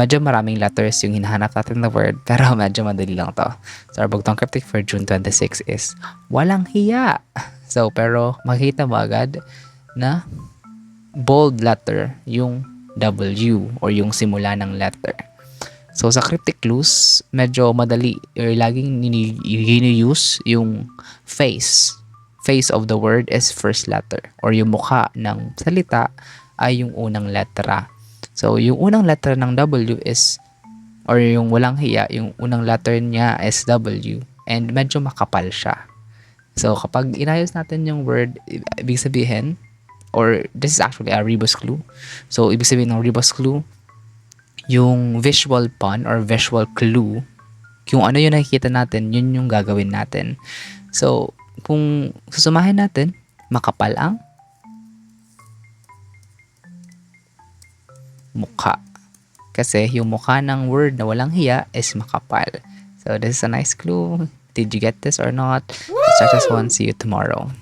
Medyo maraming letters yung hinahanap natin na word, pero medyo madali lang to. So, our bugtong cryptic for June 26 is walang hiya. So, pero makikita mo agad na bold letter yung W or yung simula ng letter. So, sa cryptic clues, medyo madali or laging use yung face. Face of the word is first letter or yung mukha ng salita ay yung unang letra. So, yung unang letter ng W is, or yung walang hiya, yung unang letter niya is W and medyo makapal siya. So, kapag inayos natin yung word, ibig sabihin, or this is actually a rebus clue. So, ibig sabihin ng rebus clue, yung visual pun or visual clue, kung ano yung nakikita natin, yun yung gagawin natin. So, kung susumahin natin, makapal ang mukha. Kasi yung mukha ng word na walang hiya is makapal. So, this is a nice clue. Did you get this or not? Check this one. See you tomorrow.